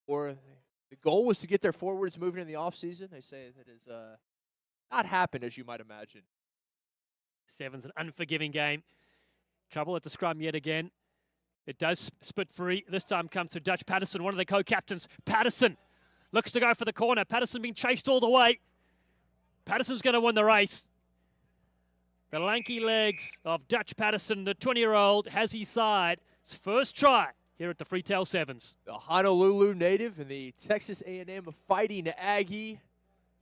Or the goal was to get their forwards moving in the offseason. They say that has not happened, as you might imagine. Sevens, an unforgiving game. Trouble at the scrum yet again. It does split free. This time comes to Dutch Patterson, one of the co-captains. Patterson looks to go for the corner. Patterson being chased all the way. Patterson's going to win the race. The lanky legs of Dutch Patterson, the 20-year-old, has his side. His first try here at the Freetail Sevens. The Honolulu native and the Texas A&M Fighting Aggie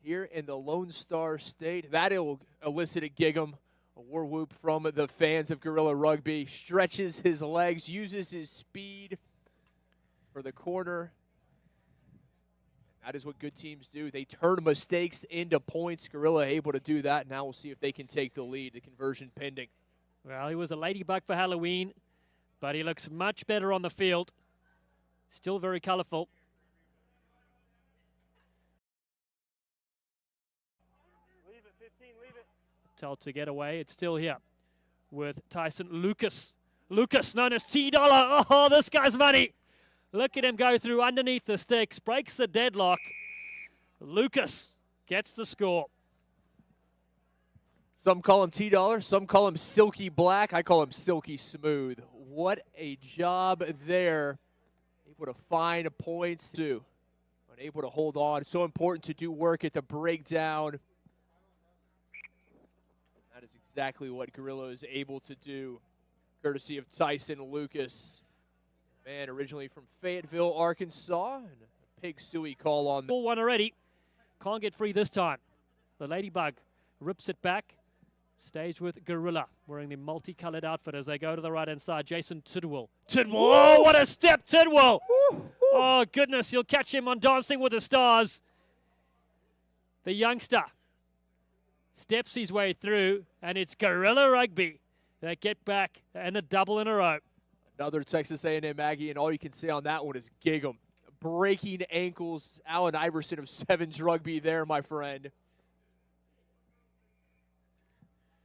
here in the Lone Star State. That'll elicit a gig'em, a war whoop from the fans of Gorilla Rugby. Stretches his legs, uses his speed for the corner. That is what good teams do. They turn mistakes into points. Gorilla able to do that. Now we'll see if they can take the lead. The conversion pending. Well, he was a ladybug for Halloween, but he looks much better on the field. Still very colourful. Leave it, 15, leave it. Told to get away. It's still here with Tyson. Lucas, known as T-Dollar. Oh, this guy's money. Look at him go through underneath the sticks. Breaks the deadlock. Lucas gets the score. Some call him T-Dollar. Some call him Silky Black. I call him Silky Smooth. What a job there. Able to find points too. Unable to hold on. So important to do work at the breakdown. That is exactly what Gorilla is able to do. Courtesy of Tyson Lucas. Man, originally from Fayetteville, Arkansas. And a Pig Suey call on. 4-1 already. Can't get free this time. The Ladybug rips it back. Stays with Gorilla, wearing the multicolored outfit as they go to the right-hand side. Jason Tidwell. Oh, what a step, Tidwell! Oh, goodness, you'll catch him on Dancing with the Stars. The youngster steps his way through, and it's Gorilla Rugby that get back and a double in a row. Another Texas A&M Aggie, and all you can say on that one is gig 'em. Breaking ankles. Allen Iverson of Sevens Rugby there, my friend.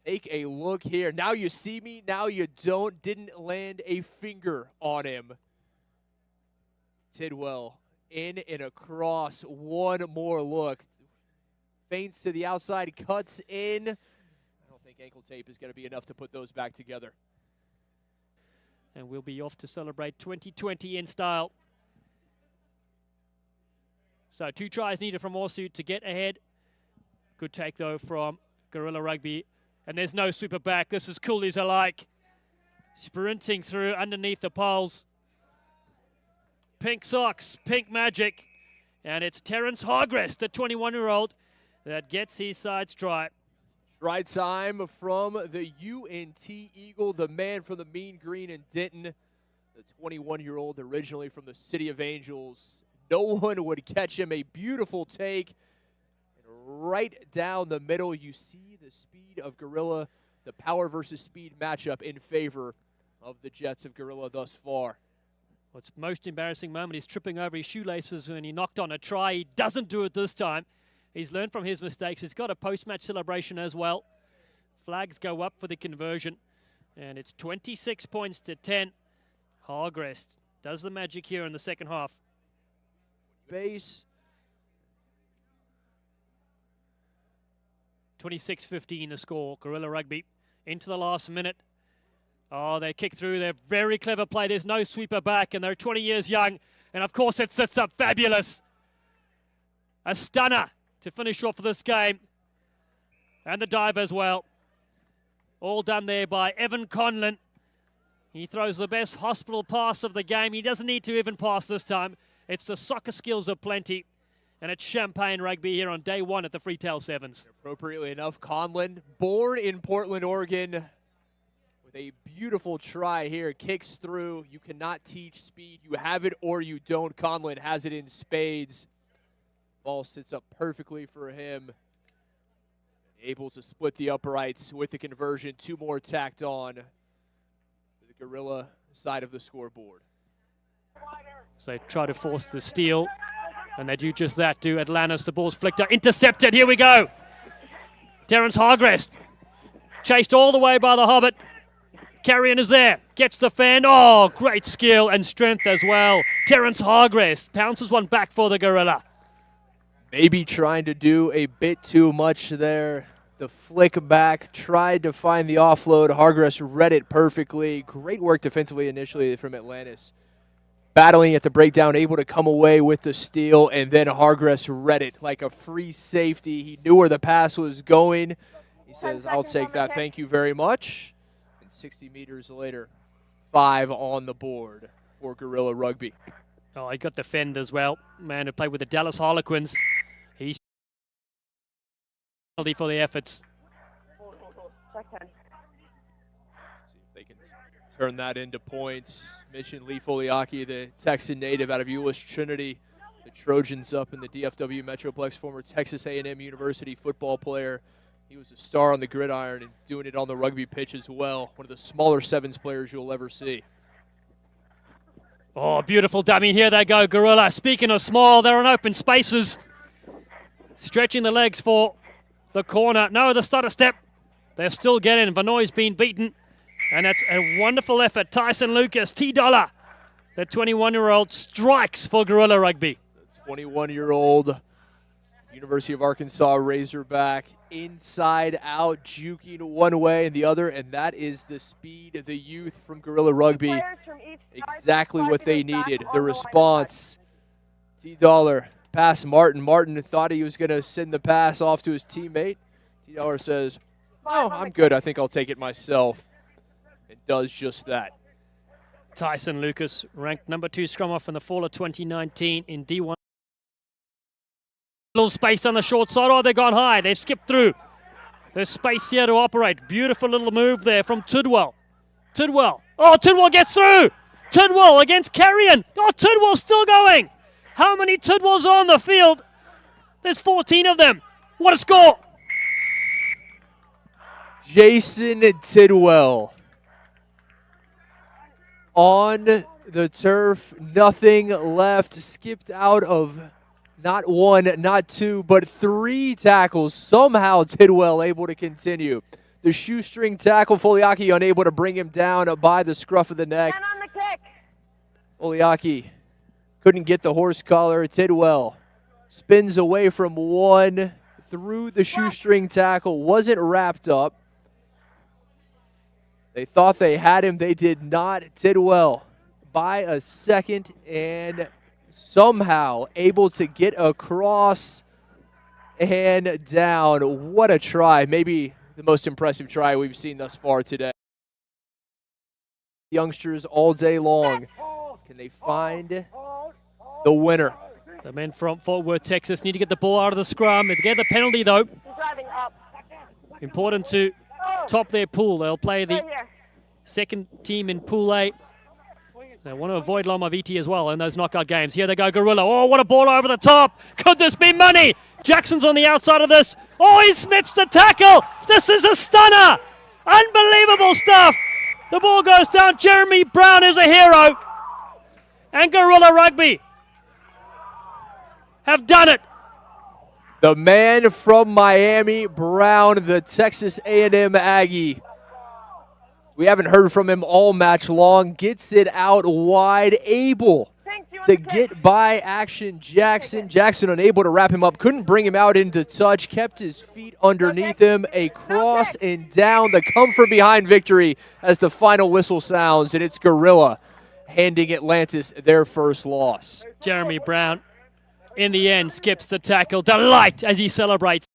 Take a look here. Now you see me, now you don't. Didn't land a finger on him. Tidwell in and across. One more look. Feints to the outside, cuts in. I don't think ankle tape is going to be enough to put those back together. And we'll be off to celebrate 2020 in style. So 2 tries needed from Orsuit to get ahead. Good take, though, from Gorilla Rugby. And there's no super back. This is cool as I like. Sprinting through underneath the poles. Pink socks, pink magic. And it's Terrance Hargest, the 21-year-old, that gets his side stripe. Stride time from the UNT Eagle, the man from the Mean Green in Denton, the 21-year-old originally from the City of Angels. No one would catch him. A beautiful take. And right down the middle, you see the speed of Gorilla, the power versus speed matchup in favor of the Jets of Gorilla thus far. What's most embarrassing moment is tripping over his shoelaces when he knocked on a try. He doesn't do it this time. He's learned from his mistakes. He's got a post-match celebration as well. Flags go up for the conversion. And it's 26 points to 10. Hargest does the magic here in the second half. Base. 26-15 the score. Gorilla Rugby into the last minute. Oh, they kick through. They're very clever play. There's no sweeper back, and they're 20 years young. And, of course, it sits up fabulous. A stunner to finish off this game. And the dive as well. All done there by Evan Conlon. He throws the best hospital pass of the game. He doesn't need to even pass this time. It's the soccer skills aplenty. And it's champagne rugby here on day 1 at the Freetail Sevens. Appropriately enough, Conlon, born in Portland, Oregon, with a beautiful try here. Kicks through. You cannot teach speed. You have it or you don't. Conlon has it in spades. Ball sits up perfectly for him. Able to split the uprights with the conversion. 2 more tacked on to the Gorilla side of the scoreboard. So they try to force the steal. And they do just that to Atlantis. The ball's flicked out. Intercepted. Here we go. Terrance Hargest. Chased all the way by the Hobbit. Carrion is there. Gets the fend. Oh, great skill and strength as well. Terrance Hargest pounces one back for the Gorilla. Maybe trying to do a bit too much there. The flick back, tried to find the offload. Hargest read it perfectly. Great work defensively initially from Atlantis. Battling at the breakdown, able to come away with the steal, and then Hargest read it like a free safety. He knew where the pass was going. He says, I'll take that, thank you very much. And 60 meters later, 5 on the board for Gorilla Rugby. Oh, he got the fend as well. Man who played with the Dallas Harlequins. He's penalty for the efforts. See if they can turn that into points. Mentioned Lee Foliaki, the Texan native out of Euless Trinity. The Trojans up in the DFW Metroplex, former Texas A&M University football player. He was a star on the gridiron and doing it on the rugby pitch as well. One of the smaller sevens players you'll ever see. Oh, beautiful dummy. Here they go, Gorilla. Speaking of small, they're in open spaces. Stretching the legs for the corner. No, the stutter step. They're still getting. Vanoy's been beaten. And that's a wonderful effort. Tyson Lucas, T-Dollar. The 21-year-old strikes for Gorilla Rugby. The 21-year-old University of Arkansas Razorback, inside out, juking one way and the other, and that is the speed, the youth from Gorilla Rugby. Exactly what they needed. The response, T-Dollar, pass Martin. Martin thought he was going to send the pass off to his teammate. T-Dollar says, oh, I'm good. I think I'll take it myself. And does just that. Tyson Lucas, ranked number 2 scrum off in the fall of 2019 in D1. Little space on the short side. Oh, they've gone high. They've skipped through. There's space here to operate. Beautiful little move there from Tidwell. Tidwell. Oh, Tidwell gets through. Tidwell against Carrion. Oh, Tidwell's still going. How many Tidwells are on the field? There's 14 of them. What a score. Jason Tidwell on the turf. Nothing left. Skipped out of not 1, not 2, but 3 tackles. Somehow Tidwell able to continue. The shoestring tackle, Foliaki unable to bring him down by the scruff of the neck. And on the kick. Foliaki couldn't get the horse collar. Tidwell spins away from 1 through the shoestring tackle. Wasn't wrapped up. They thought they had him. They did not. Tidwell by a second and somehow able to get across and down. What a try. Maybe the most impressive try we've seen thus far today. Youngsters all day long. Can they find the winner? The men from Fort Worth, Texas need to get the ball out of the scrum. If they get the penalty, though, important to top their pool. They'll play the second team in Pool A. They want to avoid Loma Viti as well in those knockout games. Here they go, Gorilla. Oh, what a ball over the top. Could this be money? Jackson's on the outside of this. Oh, he snitched the tackle. This is a stunner. Unbelievable stuff. The ball goes down. Jeremy Brown is a hero. And Gorilla Rugby have done it. The man from Miami, Brown, the Texas A&M Aggie. We haven't heard from him all match long. Gets it out wide, able to get by Action Jackson. Jackson unable to wrap him up. Couldn't bring him out into touch. Kept his feet underneath him. A cross and down. The come from behind victory as the final whistle sounds. And it's Gorilla handing Atlantis their first loss. Jeremy Brown, in the end, skips the tackle. Delight as he celebrates.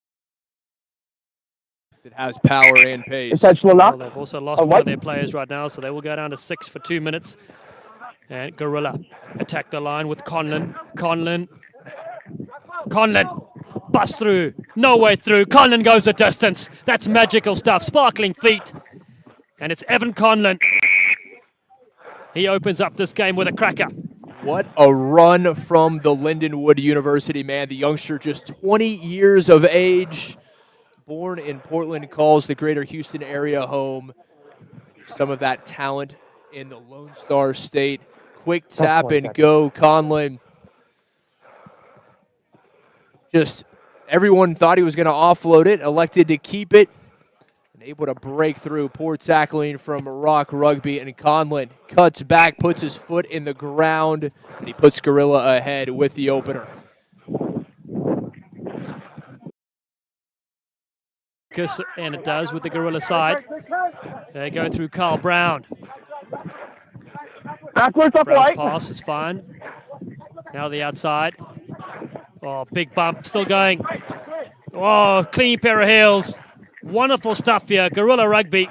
It has power and pace. Well, they've also lost one of their players right now, so they will go down to 6 for 2 minutes. And Gorilla attack the line with Conlon. Conlon bust through. No way through. Conlon goes a distance. That's magical stuff. Sparkling feet. And it's Evan Conlon. He opens up this game with a cracker. What a run from the Lindenwood University man. The youngster just 20 years of age. Born in Portland, calls the greater Houston area home. Some of that talent in the Lone Star State. Quick tap and go, Conlon. Just everyone thought he was going to offload it, elected to keep it. And able to break through. Poor tackling from Rock Rugby, and Conlon cuts back, puts his foot in the ground, and he puts Gorilla ahead with the opener. And it does with the Gorilla side. They go through Carl Brown. Backwards up Brown's white. pass is fine. Now the outside. Oh, big bump, still going. Oh, clean pair of heels. Wonderful stuff here, Gorilla Rugby.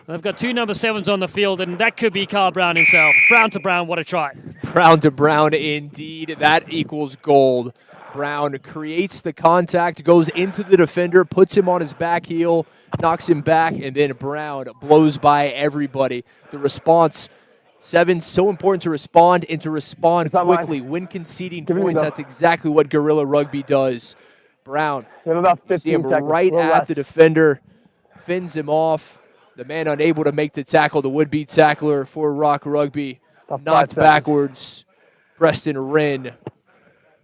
They've got 2 number 7s on the field, and that could be Carl Brown himself. Brown to Brown, what a try. Brown to Brown indeed. That equals gold. Brown creates the contact, goes into the defender, puts him on his back heel, knocks him back, and then Brown blows by everybody. The response, 7, so important to respond and to respond quickly. When conceding points, that's exactly what Gorilla Rugby does. Brown, see him right at the defender, fins him off. The man unable to make the tackle, the would-be tackler for Rock Rugby, knocked backwards. Preston Wren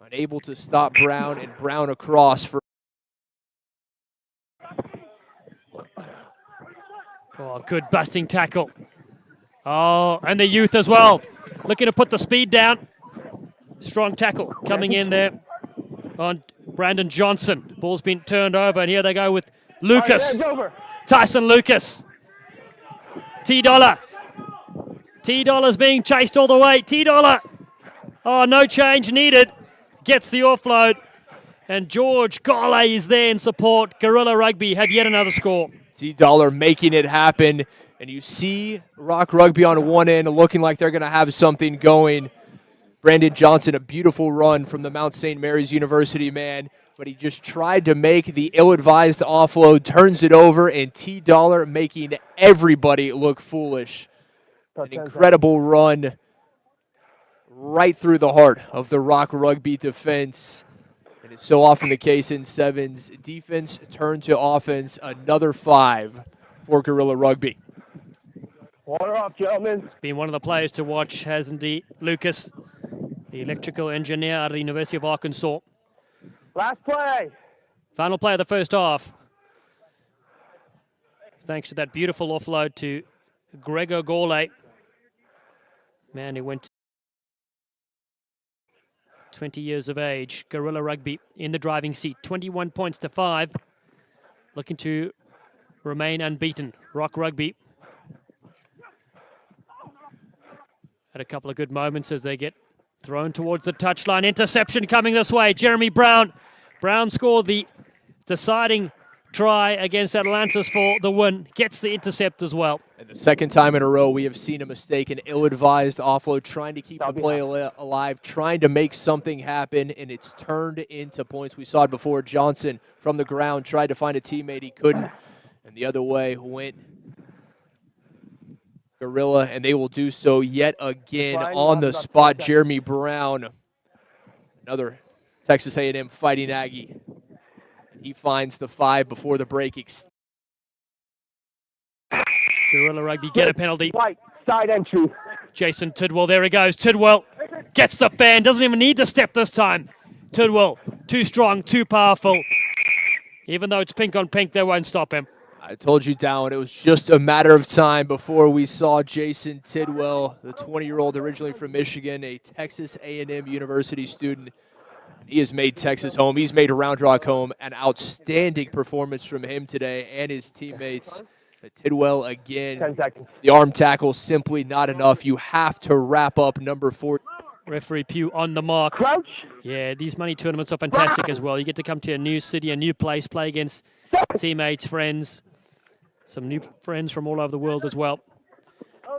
unable to stop Brown, and Brown across for. Oh, good busting tackle. Oh, and the youth as well. Looking to put the speed down. Strong tackle coming in there on Brandon Johnson. Ball's been turned over, and here they go with Lucas. Tyson Lucas. T-Dollar. T-Dollar's being chased all the way. T-Dollar. Oh, no change needed. Gets the offload. And George Gourlay is there in support. Gorilla Rugby have yet another score. T-Dollar making it happen. And you see Rock Rugby on one end looking like they're going to have something going. Brandon Johnson, a beautiful run from the Mount St. Mary's University man, but he just tried to make the ill-advised offload, turns it over, and T-Dollar making everybody look foolish. An incredible run right through the heart of the Rock Rugby defense. And it's so often the case in 7s. Defense turned to offense, another 5 for Gorilla Rugby. Water off, gentlemen. It's been one of the players to watch, hasn't he? Lucas, the electrical engineer out of the University of Arkansas. Last play. Final play of the first half. Thanks to that beautiful offload to Gregor Gourlay. Man, he went 20 years of age. Gorilla Rugby in the driving seat. 21 points to 5. Looking to remain unbeaten. Rock Rugby had a couple of good moments as they get thrown towards the touchline. Interception coming this way. Jeremy Brown. Brown scored the deciding try against Atlantis for the win. Gets the intercept as well. And the second time in a row we have seen a mistake, an ill-advised offload, trying to keep the play alive, trying to make something happen, and it's turned into points. We saw it before. Johnson from the ground tried to find a teammate. He couldn't. And the other way went Gorilla, and they will do so yet again on the spot. Jeremy Brown, another Texas A&M Fighting Aggie. He finds the 5 before the break. Gorilla Rugby get a penalty. White, side entry. Jason Tidwell, there he goes. Tidwell gets the fan, doesn't even need to step this time. Tidwell, too strong, too powerful. Even though it's pink on pink, they won't stop him. I told you, Down, it was just a matter of time before we saw Jason Tidwell, the 20-year-old originally from Michigan, a Texas A&M University student. He has made Texas home. He's made Round Rock home. An outstanding performance from him today and his teammates. Tidwell again. 10 seconds. The arm tackle simply not enough. You have to wrap up number 4. Referee Pugh on the mark. Crouch. Yeah, these money tournaments are fantastic as well. You get to come to a new city, a new place, play against teammates, friends. Some new friends from all over the world as well.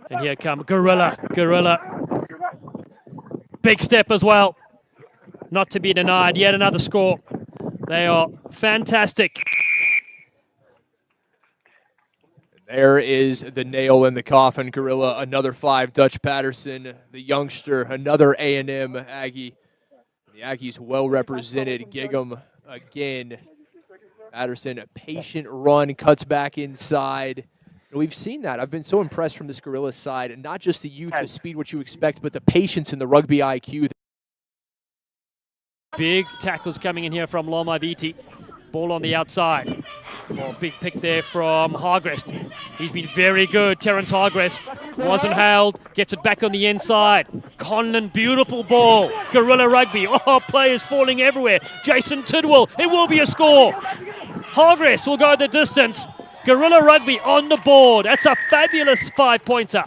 And here come Gorilla. Big step as well. Not to be denied. Yet another score. They are fantastic. There is the nail in the coffin. Gorilla, another 5. Dutch Patterson, the youngster, another A&M Aggie. The Aggies well represented. Gig'em again. Patterson, a patient run, cuts back inside. And we've seen that. I've been so impressed from this Gorilla side. And not just the youth, the speed, what you expect, but the patience and the rugby IQ. Big tackles coming in here from Lomaviti. Ball on the outside. Oh, big pick there from Hargest. He's been very good. Terrance Hargest wasn't held. Gets it back on the inside. Conlon, beautiful ball. Gorilla Rugby. Oh, players falling everywhere. Jason Tidwell. It will be a score. Hargest will go the distance. Gorilla Rugby on the board. That's a fabulous 5-pointer.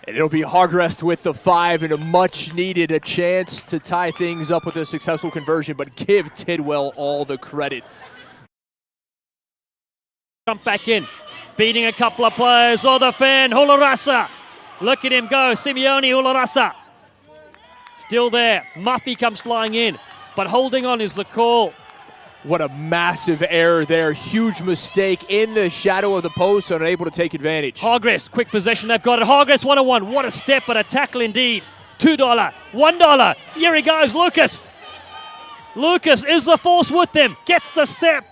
And it'll be Hargest with the 5 and a much-needed chance to tie things up with a successful conversion, but give Tidwell all the credit. Jump back in, beating a couple of players. Oh, the fan, Hularasa. Look at him go, Simeone Hularasa. Still there, Muffy comes flying in, but holding on is the call. What a massive error there. Huge mistake in the shadow of the post, unable to take advantage. Hargest, quick possession, they've got it. Hargest 1-on-1. What a step, but a tackle indeed. $2, $1. Here he goes, Lucas. Lucas is the force with them. Gets the step.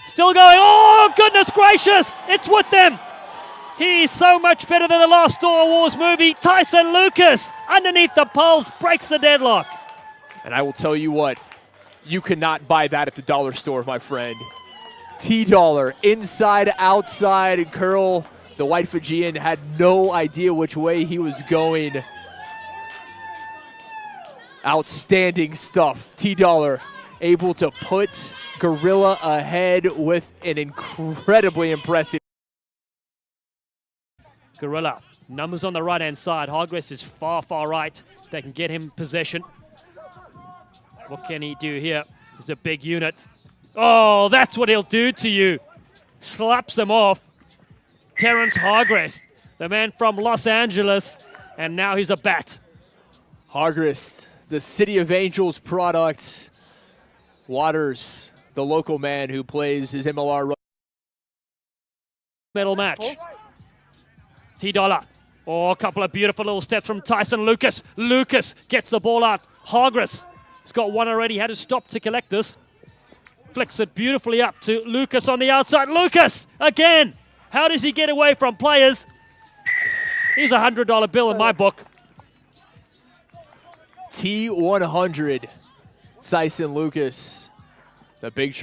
Still going. Oh, goodness gracious. It's with them. He's so much better than the last Star Wars movie. Tyson Lucas, underneath the poles, breaks the deadlock. And I will tell you what. You cannot buy that at the dollar store, my friend. $, inside, outside, curl. The white Fijian had no idea which way he was going. Outstanding stuff. $, able to put Gorilla ahead with an incredibly impressive. Gorilla, numbers on the right-hand side. Hargest is far, far right. They can get him possession. What can he do here? He's a big unit. Oh, that's what he'll do to you. Slaps him off. Terrance Hargest, the man from Los Angeles, and now he's a bat. Hargest, the City of Angels product. Waters, the local man who plays his MLR. Medal match. $. Oh, a couple of beautiful little steps from Tyson Lucas. Lucas gets the ball out. Hargest. He's got one already, had to stop to collect this. Flicks it beautifully up to Lucas on the outside. Lucas, again. How does he get away from players? He's a $100 bill in my book. T100, Tyson Lucas, the big